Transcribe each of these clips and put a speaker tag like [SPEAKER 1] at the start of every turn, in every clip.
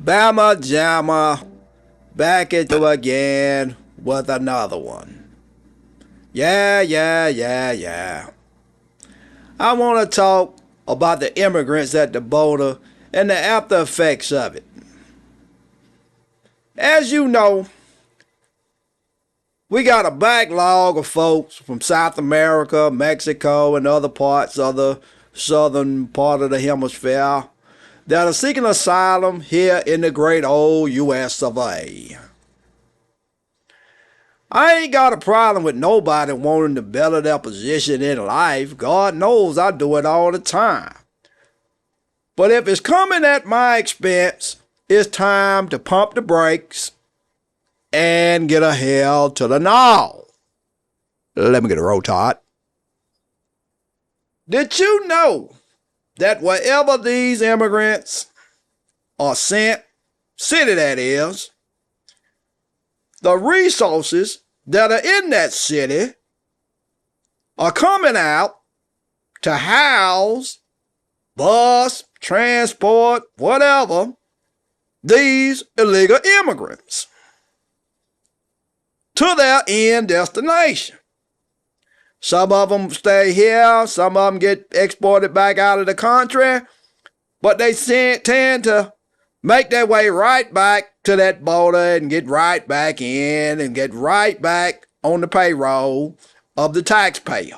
[SPEAKER 1] Bama Jamma back into again with another one. Yeah. I want to talk about the immigrants at the border and the after effects of it. As you know, we got a backlog of folks from South America, Mexico, and other parts of the southern part of the hemisphere that are seeking asylum here in the great old US of A. I ain't got a problem with nobody wanting to better their position in life. God knows I do it all the time. But if it's coming at my expense, it's time to pump the brakes and get a hell to the no. Let me get a roll, Todd. Did you know that wherever these immigrants are sent, city that is, the resources that are in that city are coming out to house, bus, transport, whatever, these illegal immigrants to their end destination. Some of them stay here, some of them get exported back out of the country, but they tend to make their way right back to that border and get right back in and get right back on the payroll of the taxpayer.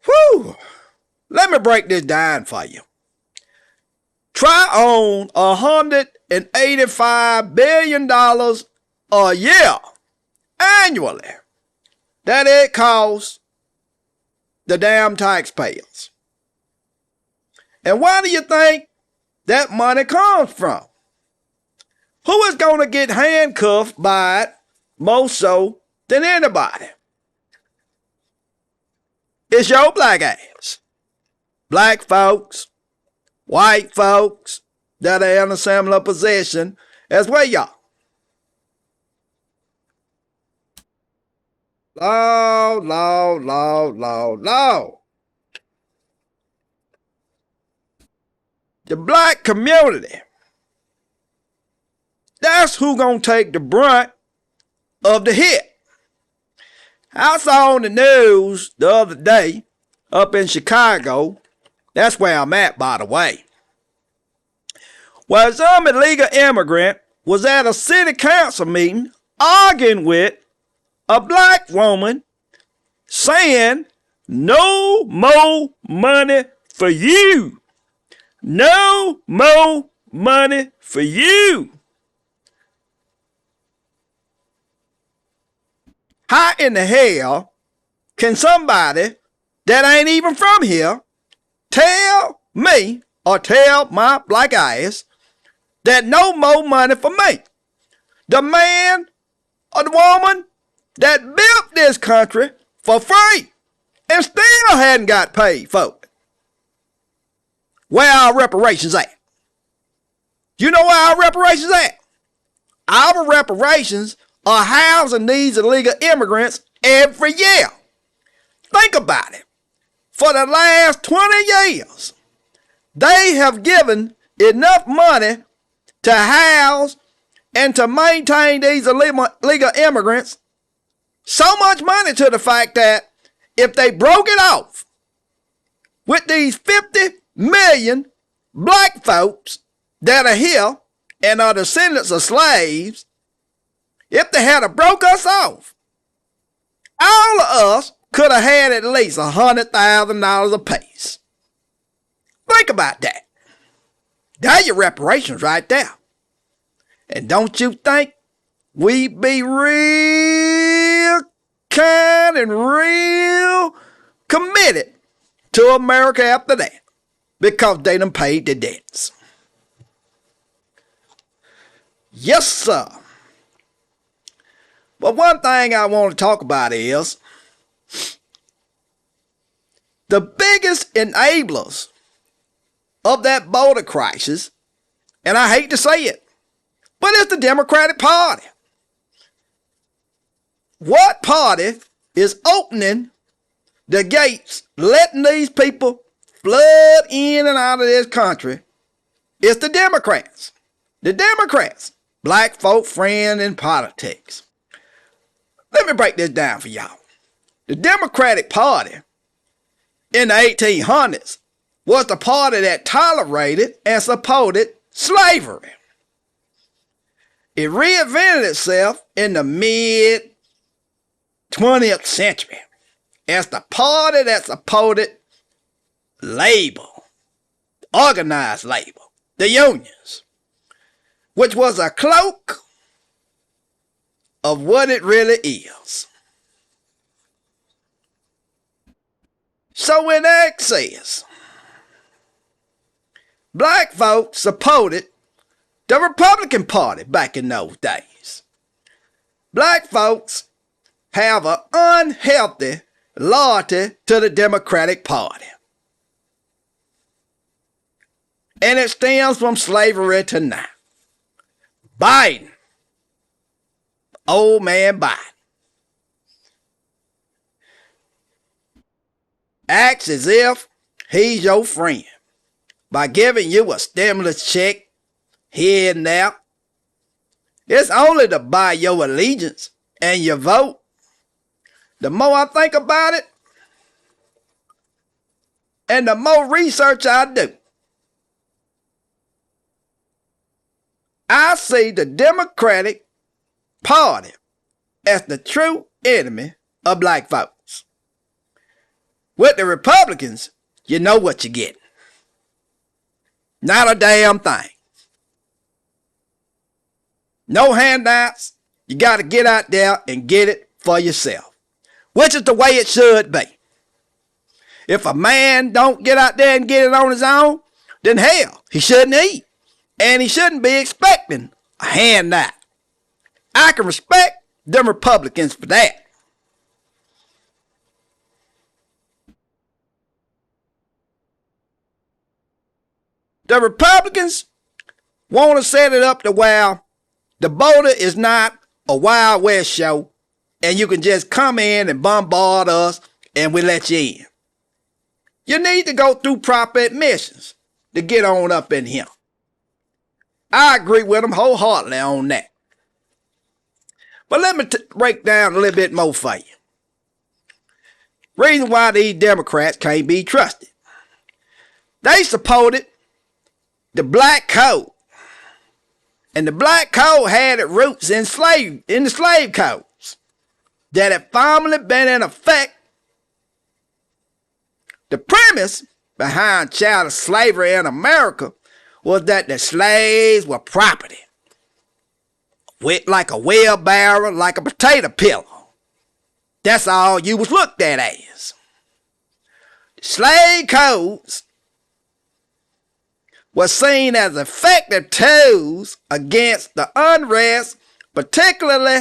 [SPEAKER 1] Whew! Let me break this down for you. Try on $185 billion a year annually that it costs the damn taxpayers. And where do you think that money comes from? Who is going to get handcuffed by it more so than anybody? It's your black ass. Black folks, white folks that are in a similar position as well, y'all. Lord. The black community, that's who gonna take the brunt of the hit. I saw on the news the other day up in Chicago, that's where I'm at, by the way, where some illegal immigrant was at a city council meeting arguing with a black woman saying, "No more money for you. No more money for you." How in the hell can somebody that ain't even from here tell me or tell my black ass that no more money for me? The man or the woman that built this country for free and still hadn't got paid for it. Where our reparations at? You know where our reparations at? Our reparations are housing these illegal immigrants every year. Think about it. For the last 20 years, they have given enough money to house and to maintain these illegal immigrants. So much money to the fact that if they broke it off with these 50 million black folks that are here and are descendants of slaves, if they had broke us off, all of us could have had at least $100,000 apiece. Think about that. That's your reparations right there. And don't you think we be real kind and real committed to America after that? Because they done paid their debts. Yes, sir. But one thing I want to talk about is the biggest enablers of that border crisis, and I hate to say it, but it's the Democratic Party. What party is opening the gates, letting these people flood in and out of this country It's the Democrats. The Democrats, black folk friend in politics. Let me break this down for y'all. The Democratic Party in the 1800s was the party that tolerated and supported slavery. It reinvented itself in the mid 20th century as the party that supported labor, organized labor, the unions, which was a cloak of what it really is. So when X says black folks supported the Republican Party back in those days, black folks have an unhealthy loyalty to the Democratic Party. And it stems from slavery to now. Biden, old man Biden, acts as if he's your friend by giving you a stimulus check here and there. It's only to buy your allegiance and your vote. The more I think about it, and the more research I do, I see the Democratic Party as the true enemy of black folks. With the Republicans, you know what you get. Not a damn thing. No handouts. You got to get out there and get it for yourself, which is the way it should be. If a man don't get out there and get it on his own, then hell, he shouldn't eat. And he shouldn't be expecting a handout. I can respect them Republicans for that. The Republicans want to set it up to where the border is not a Wild West show and you can just come in and bombard us and we let you in. You need to go through proper admissions to get on up in here. I agree with them wholeheartedly on that. But let me break down a little bit more for you. Reason why these Democrats can't be trusted. They supported the Black Code. And the Black Code had its roots in the slave codes that had formerly been in effect. The premise behind child slavery in America was that the slaves were property, with like a wheelbarrow, like a potato pillow. That's all you was looked at as. Slave codes was seen as effective tools against the unrest, particularly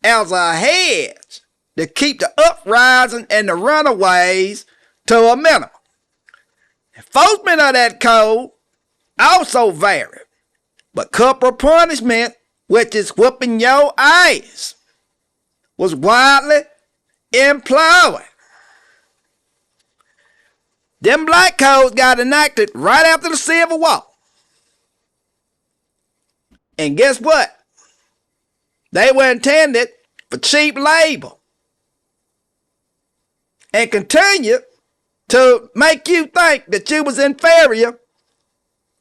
[SPEAKER 1] as a hedge to keep the uprising and the runaways to a minimum. Enforcement of that code also varied, but corporal punishment, which is whooping your ass, was widely employed. Them black codes got enacted right after the Civil War. And guess what? They were intended for cheap labor and continue to make you think that you was inferior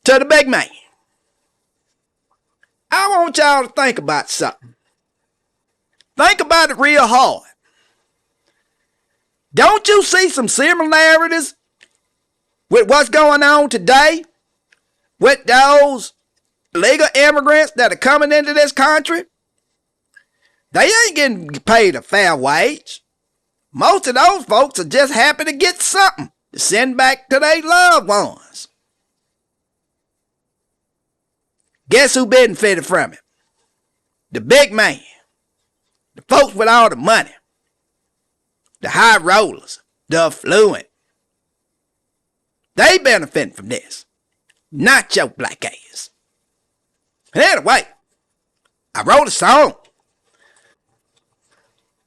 [SPEAKER 1] to the big man. I want y'all to think about something. Think about it real hard. Don't you see some similarities with what's going on today with those illegal immigrants that are coming into this country? They ain't getting paid a fair wage. Most of those folks are just happy to get something to send back to their loved ones. Guess who benefited from it? The big man. The folks with all the money. The high rollers. The affluent. They benefit from this. Not your black ass. And anyway, I wrote a song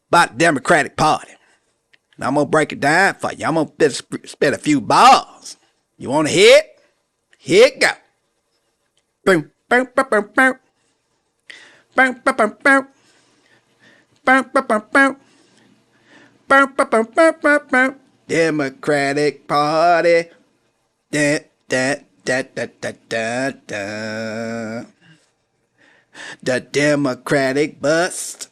[SPEAKER 1] about the Democratic Party. And I'm going to break it down for you. I'm going to spit a few bars. You want to hear it? Here it go. Boom, boom, boom, boom, boom. Boom, boom, boom, boom. Boom, boom, boom, boom. Boom, boom, boom, boom, boom, boom. Democratic Party. Da, da, da, da, da, da, da. The Democratic bus.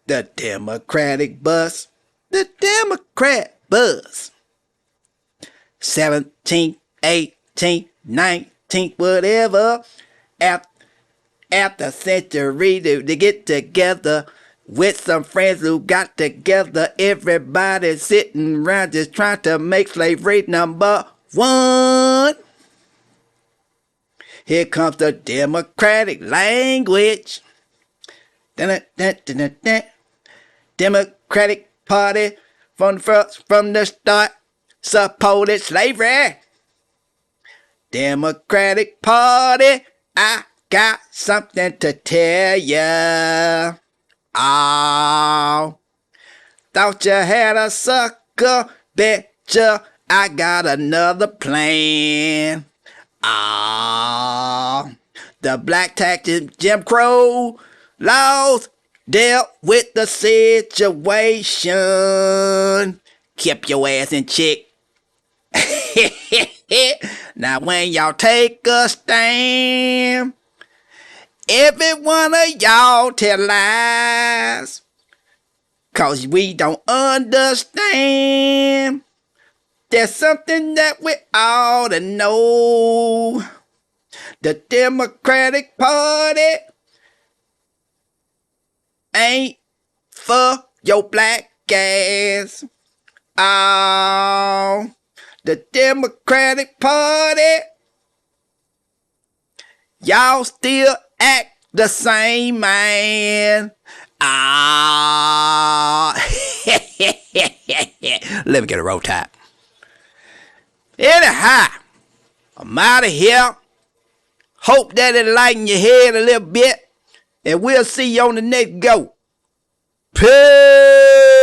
[SPEAKER 1] The Democratic bus. The Democrat bus. 17th, 18th, 19th, whatever. After century to get together with some friends who got together. Everybody sitting around just trying to make slavery number one. Here comes the Democratic language. Democratic Party from the start supported slavery. Democratic Party, I got something to tell ya. Oh, thought you had a sucker, betcha I got another plan. Ah, the black tax and Jim Crow laws dealt with the situation. Kept your ass in check. Now when y'all take a stand, every one of y'all tell lies, 'cause we don't understand. There's something that we ought to know. The Democratic Party ain't for your black ass. Oh, the Democratic Party, y'all still act the same, man. Ah, let me get a roll tap. Anyhow, I'm out of here. Hope that it lighten your head a little bit. And we'll see you on the next go. Peace.